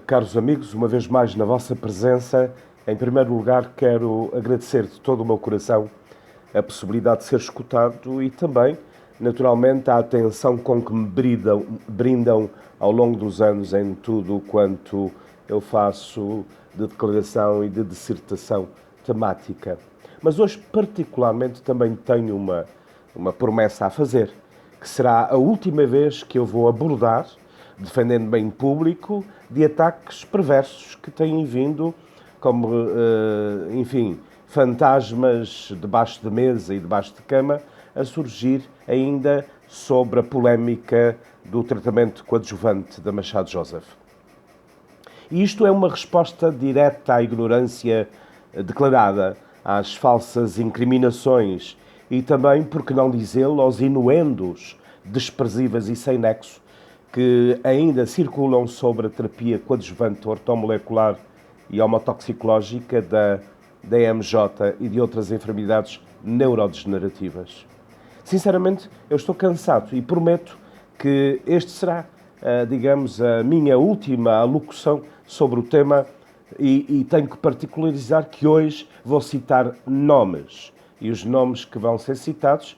Caros amigos, uma vez mais na vossa presença, em primeiro lugar quero agradecer de todo o meu coração a possibilidade de ser escutado e também, naturalmente, a atenção com que me brindam ao longo dos anos em tudo quanto eu faço de declaração e de dissertação temática. Mas hoje, particularmente, também tenho uma promessa a fazer, que será a última vez que eu vou abordar, defendendo-me em público, de ataques perversos que têm vindo como, enfim, fantasmas debaixo de mesa e debaixo de cama a surgir ainda sobre a polémica do tratamento coadjuvante da Machado Joseph. E isto é uma resposta direta à ignorância declarada, às falsas incriminações e também, por que não dizê-lo, aos inuendos desprezíveis e sem nexo que ainda circulam sobre a terapia coadjuvante ortomolecular e homotoxicológica da DMJ e de outras enfermidades neurodegenerativas. Sinceramente, eu estou cansado e prometo que este será, digamos, a minha última alocução sobre o tema e tenho que particularizar que hoje vou citar nomes. E os nomes que vão ser citados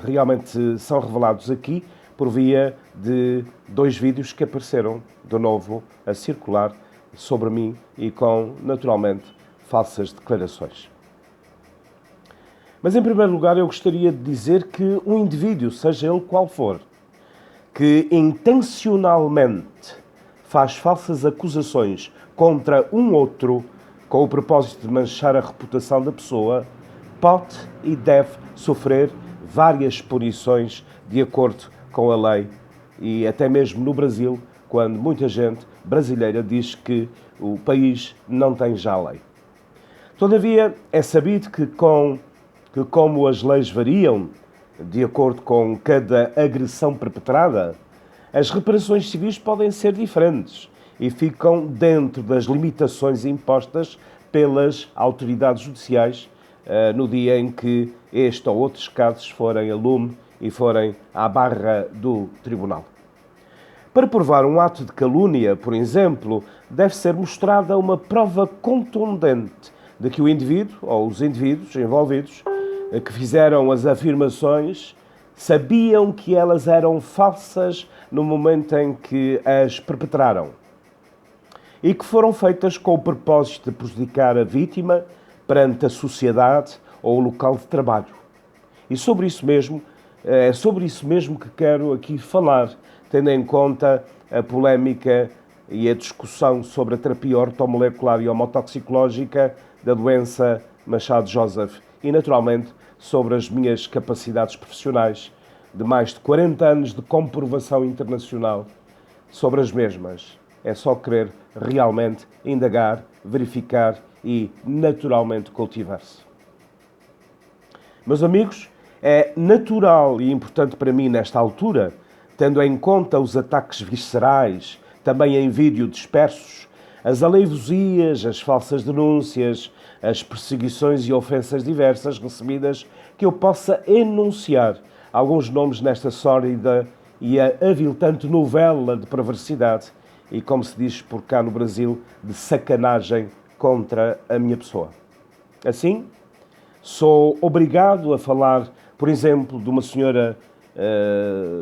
realmente são revelados aqui por via de 2 vídeos que apareceram de novo a circular sobre mim e com, naturalmente, falsas declarações. Mas, em primeiro lugar, eu gostaria de dizer que um indivíduo, seja ele qual for, que intencionalmente faz falsas acusações contra um outro com o propósito de manchar a reputação da pessoa, pode e deve sofrer várias punições de acordo com a lei e até mesmo no Brasil, quando muita gente brasileira diz que o país não tem já lei. Todavia, é sabido que como as leis variam de acordo com cada agressão perpetrada, as reparações civis podem ser diferentes e ficam dentro das limitações impostas pelas autoridades judiciais no dia em que este ou outros casos forem a lume e forem à barra do tribunal. Para provar um ato de calúnia, por exemplo, deve ser mostrada uma prova contundente de que o indivíduo ou os indivíduos envolvidos que fizeram as afirmações sabiam que elas eram falsas no momento em que as perpetraram e que foram feitas com o propósito de prejudicar a vítima perante a sociedade ou o local de trabalho. E é sobre isso mesmo que quero aqui falar, tendo em conta a polémica e a discussão sobre a terapia ortomolecular e homotoxicológica da doença Machado Joseph e, naturalmente, sobre as minhas capacidades profissionais de mais de 40 anos de comprovação internacional sobre as mesmas. É só querer realmente indagar, verificar e, naturalmente, cultivar-se. Meus amigos, é natural e importante para mim, nesta altura, tendo em conta os ataques viscerais, também em vídeo dispersos, as aleivosias, as falsas denúncias, as perseguições e ofensas diversas recebidas, que eu possa enunciar alguns nomes nesta sórdida e aviltante novela de perversidade e, como se diz por cá no Brasil, de sacanagem contra a minha pessoa. Assim, sou obrigado a falar, por exemplo, de uma senhora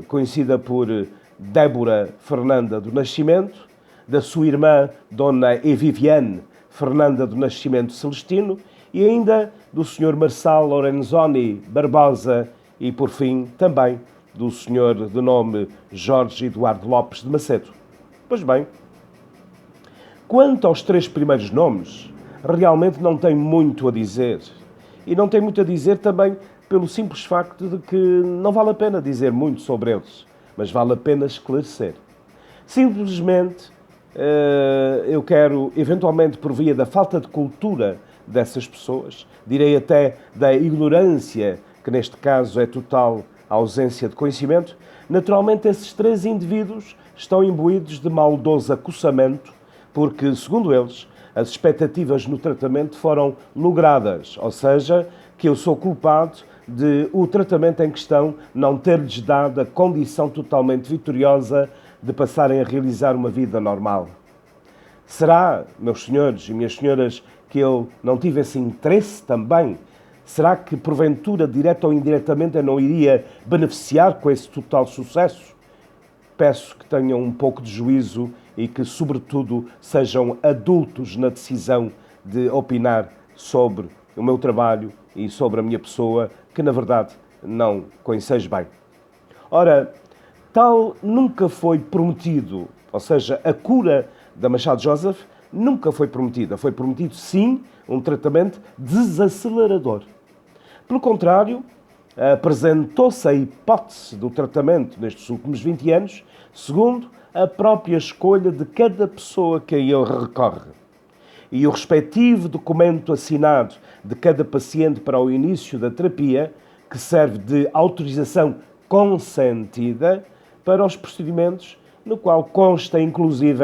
conhecida por Débora Fernanda do Nascimento, da sua irmã, Dona Eviviane Fernanda do Nascimento Celestino, e ainda do Sr. Marçal Lorenzoni Barbosa e, por fim, também do Sr. de nome Jorge Eduardo Lopes de Macedo. Pois bem, quanto aos 3 primeiros nomes, realmente não tenho muito a dizer. E não tenho muito a dizer também pelo simples facto de que não vale a pena dizer muito sobre eles, mas vale a pena esclarecer. Simplesmente, eu quero, eventualmente, por via da falta de cultura dessas pessoas, direi até da ignorância, que neste caso é total ausência de conhecimento, naturalmente esses 3 indivíduos estão imbuídos de maldoso acossamento, porque, segundo eles, as expectativas no tratamento foram logradas, ou seja, que eu sou culpado de o tratamento em questão não ter-lhes dado a condição totalmente vitoriosa de passarem a realizar uma vida normal? Será, meus senhores e minhas senhoras, que eu não tive esse interesse também? Será que, porventura, direto ou indiretamente, eu não iria beneficiar com esse total sucesso? Peço que tenham um pouco de juízo e que, sobretudo, sejam adultos na decisão de opinar sobre o meu trabalho e sobre a minha pessoa, que, na verdade, não conheceis bem. Ora, tal nunca foi prometido, ou seja, a cura da Machado Joseph nunca foi prometida. Foi prometido, sim, um tratamento desacelerador. Pelo contrário, apresentou-se a hipótese do tratamento nestes últimos 20 anos, segundo a própria escolha de cada pessoa que a ele recorre. E o respectivo documento assinado de cada paciente para o início da terapia, que serve de autorização consentida para os procedimentos, no qual consta, inclusive,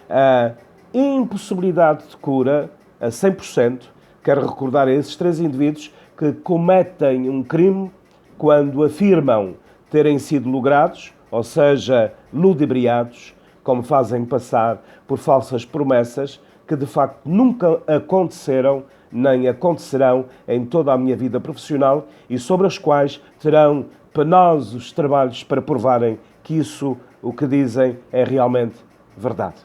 a impossibilidade de cura a 100%. Quero recordar a esses 3 indivíduos que cometem um crime quando afirmam terem sido logrados, ou seja, ludibriados, como fazem passar por falsas promessas que de facto nunca aconteceram nem acontecerão em toda a minha vida profissional e sobre as quais terão penosos trabalhos para provarem que isso, o que dizem, é realmente verdade.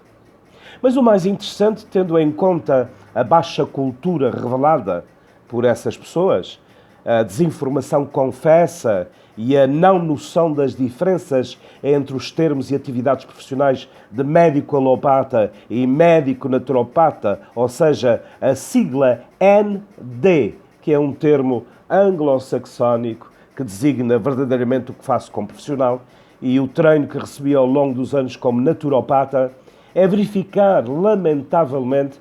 Mas o mais interessante, tendo em conta a baixa cultura revelada por essas pessoas, a desinformação confessa e a não noção das diferenças entre os termos e atividades profissionais de médico alopata e médico naturopata, ou seja, a sigla ND, que é um termo anglo-saxónico que designa verdadeiramente o que faço como profissional, e o treino que recebi ao longo dos anos como naturopata, é verificar, lamentavelmente,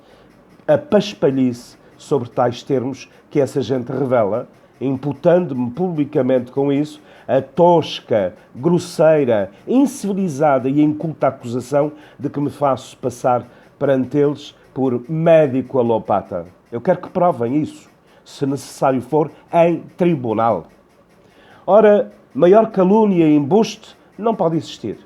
a paspalhice sobre tais termos que essa gente revela, imputando-me publicamente com isso a tosca, grosseira, incivilizada e inculta acusação de que me faço passar perante eles por médico alopata. Eu quero que provem isso, se necessário for, em tribunal. Ora, maior calúnia e embuste não pode existir.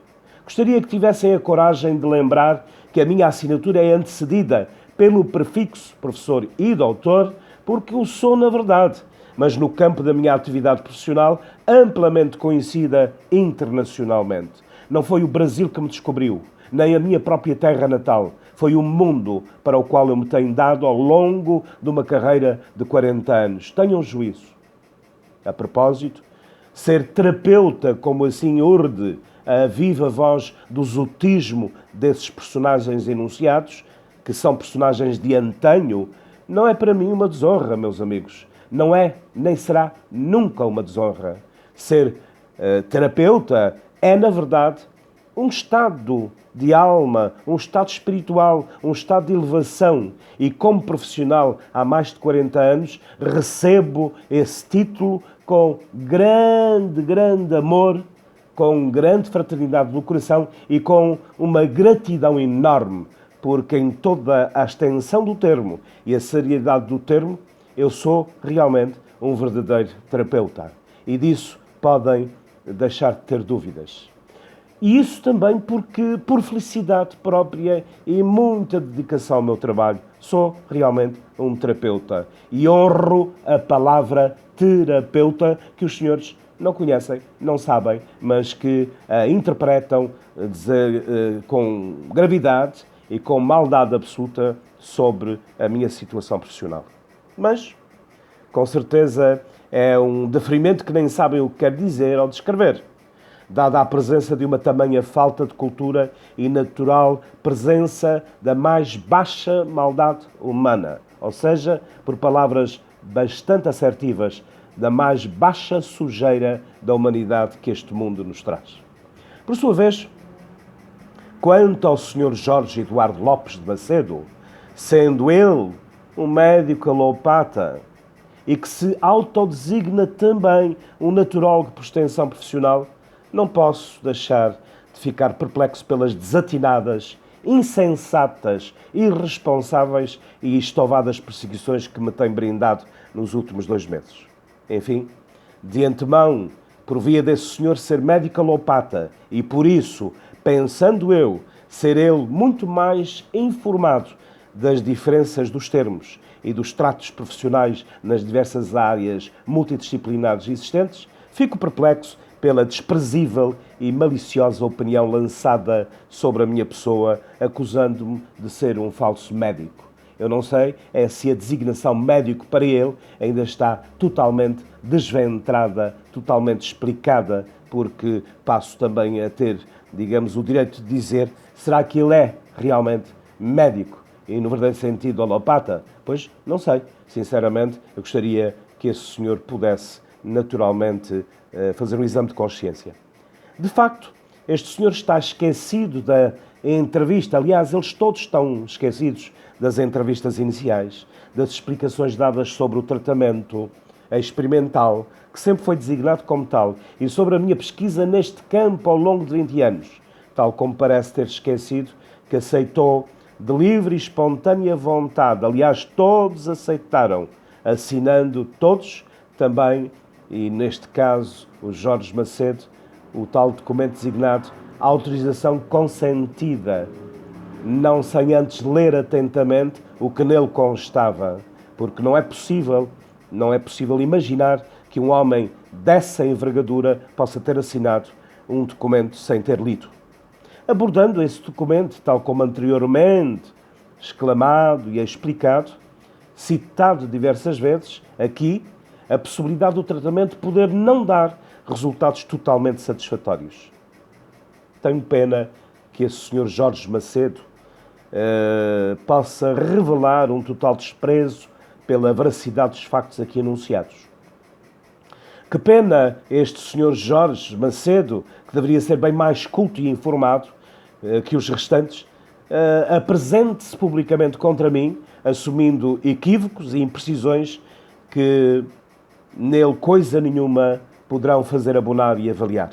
Gostaria que tivessem a coragem de lembrar que a minha assinatura é antecedida pelo prefixo professor e doutor, porque o sou na verdade, mas no campo da minha atividade profissional, amplamente conhecida internacionalmente. Não foi o Brasil que me descobriu, nem a minha própria terra natal. Foi o mundo para o qual eu me tenho dado ao longo de uma carreira de 40 anos. Tenham juízo. A propósito, ser terapeuta, como assim urde a viva voz do zotismo desses personagens enunciados, que são personagens de antanho, não é para mim uma desonra, meus amigos. Não é, nem será nunca uma desonra. Ser terapeuta é, na verdade, um estado de alma, um estado espiritual, um estado de elevação. E como profissional há mais de 40 anos, recebo esse título com grande amor, com grande fraternidade no coração e com uma gratidão enorme, porque em toda a extensão do termo e a seriedade do termo, eu sou realmente um verdadeiro terapeuta. E disso podem deixar de ter dúvidas. E isso também porque, por felicidade própria e muita dedicação ao meu trabalho, sou realmente um terapeuta. E honro a palavra terapeuta que os senhores não conhecem, não sabem, mas que interpretam com gravidade e com maldade absoluta sobre a minha situação profissional. Mas, com certeza, é um deferimento que nem sabem o que quer dizer ou descrever, dada a presença de uma tamanha falta de cultura e natural presença da mais baixa maldade humana, ou seja, por palavras bastante assertivas, da mais baixa sujeira da humanidade que este mundo nos traz. Por sua vez, quanto ao Sr. Jorge Eduardo Lopes de Macedo, sendo ele um médico alopata e que se autodesigna também um naturólogo por extensão profissional, não posso deixar de ficar perplexo pelas desatinadas, insensatas, irresponsáveis e estovadas perseguições que me têm brindado nos últimos 2 meses. Enfim, de antemão, por via desse senhor ser médico alopata e, por isso, pensando eu ser ele muito mais informado das diferenças dos termos e dos tratos profissionais nas diversas áreas multidisciplinares existentes, fico perplexo pela desprezível e maliciosa opinião lançada sobre a minha pessoa, acusando-me de ser um falso médico. Eu não sei se a designação médico para ele ainda está totalmente desventrada, totalmente explicada, porque passo também a ter, digamos, o direito de dizer, será que ele é realmente médico e no verdadeiro sentido alopata? Pois não sei. Sinceramente, eu gostaria que esse senhor pudesse naturalmente fazer um exame de consciência. De facto, este senhor está esquecido da entrevista. Aliás, eles todos estão esquecidos das entrevistas iniciais, das explicações dadas sobre o tratamento experimental, que sempre foi designado como tal, e sobre a minha pesquisa neste campo ao longo de 20 anos, tal como parece ter esquecido que aceitou de livre e espontânea vontade, aliás, todos aceitaram, assinando todos também, e neste caso o Jorge Macedo, o tal documento designado autorização consentida, não sem antes ler atentamente o que nele constava, porque não é possível imaginar que um homem dessa envergadura possa ter assinado um documento sem ter lido. Abordando esse documento, tal como anteriormente exclamado e explicado, citado diversas vezes, aqui, a possibilidade do tratamento poder não dar resultados totalmente satisfatórios. Tenho pena que esse senhor Jorge Macedo possa revelar um total desprezo pela veracidade dos factos aqui anunciados. Que pena este senhor Jorge Macedo, que deveria ser bem mais culto e informado que os restantes, apresente-se publicamente contra mim, assumindo equívocos e imprecisões que nele coisa nenhuma poderão fazer abonar e avaliar.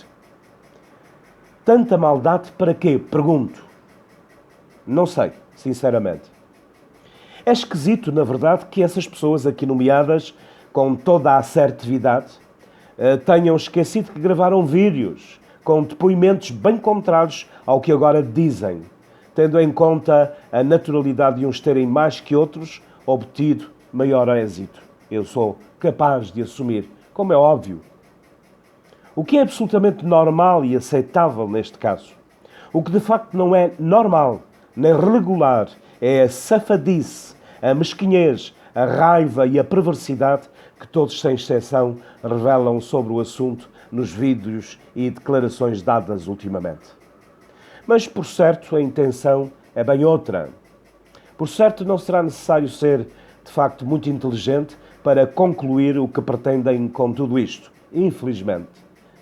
Tanta maldade para quê? Pergunto. Não sei, sinceramente. É esquisito, na verdade, que essas pessoas aqui nomeadas, com toda a assertividade, tenham esquecido que gravaram vídeos com depoimentos bem contrários ao que agora dizem, tendo em conta a naturalidade de uns terem mais que outros obtido maior êxito. Eu sou capaz de assumir, como é óbvio. O que é absolutamente normal e aceitável neste caso? O que de facto não é normal nem regular é a safadice, a mesquinhez, a raiva e a perversidade que todos, sem exceção, revelam sobre o assunto nos vídeos e declarações dadas ultimamente. Mas, por certo, a intenção é bem outra. Por certo, não será necessário ser, de facto, muito inteligente para concluir o que pretendem com tudo isto, infelizmente.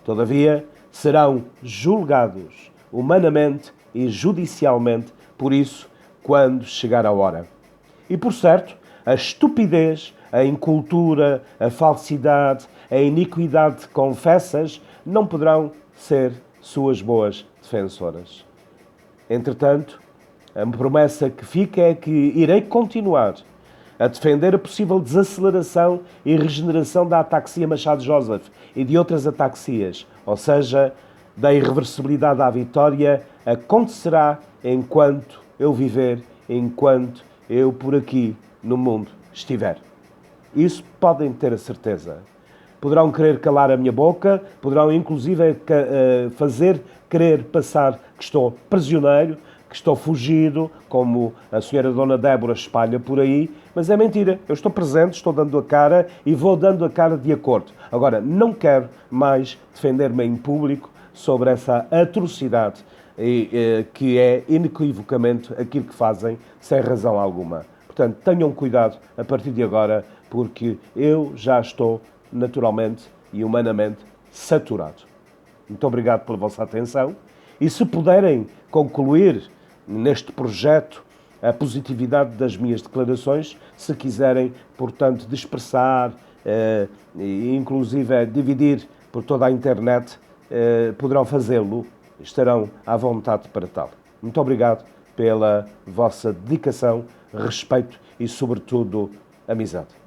Todavia, serão julgados humanamente e judicialmente por isso quando chegar a hora. E, por certo, a estupidez, a incultura, a falsidade, a iniquidade confessas não poderão ser suas boas defensoras. Entretanto, a promessa que fica é que irei continuar a defender a possível desaceleração e regeneração da ataxia Machado Joseph e de outras ataxias, ou seja, da irreversibilidade à vitória, acontecerá enquanto eu viver, enquanto eu por aqui no mundo estiver. Isso podem ter a certeza. Poderão querer calar a minha boca, poderão inclusive fazer querer passar que estou prisioneiro, que estou fugido, como a senhora Dona Débora espalha por aí, mas é mentira. Eu estou presente, estou dando a cara e vou dando a cara de acordo. Agora, não quero mais defender-me em público sobre essa atrocidade que é inequivocamente aquilo que fazem sem razão alguma. Portanto, tenham cuidado a partir de agora, porque eu já estou naturalmente e humanamente saturado. Muito obrigado pela vossa atenção e se puderem concluir neste projeto a positividade das minhas declarações, se quiserem, portanto, dispersar e inclusive dividir por toda a internet, poderão fazê-lo, estarão à vontade para tal. Muito obrigado pela vossa dedicação, respeito e, sobretudo, amizade.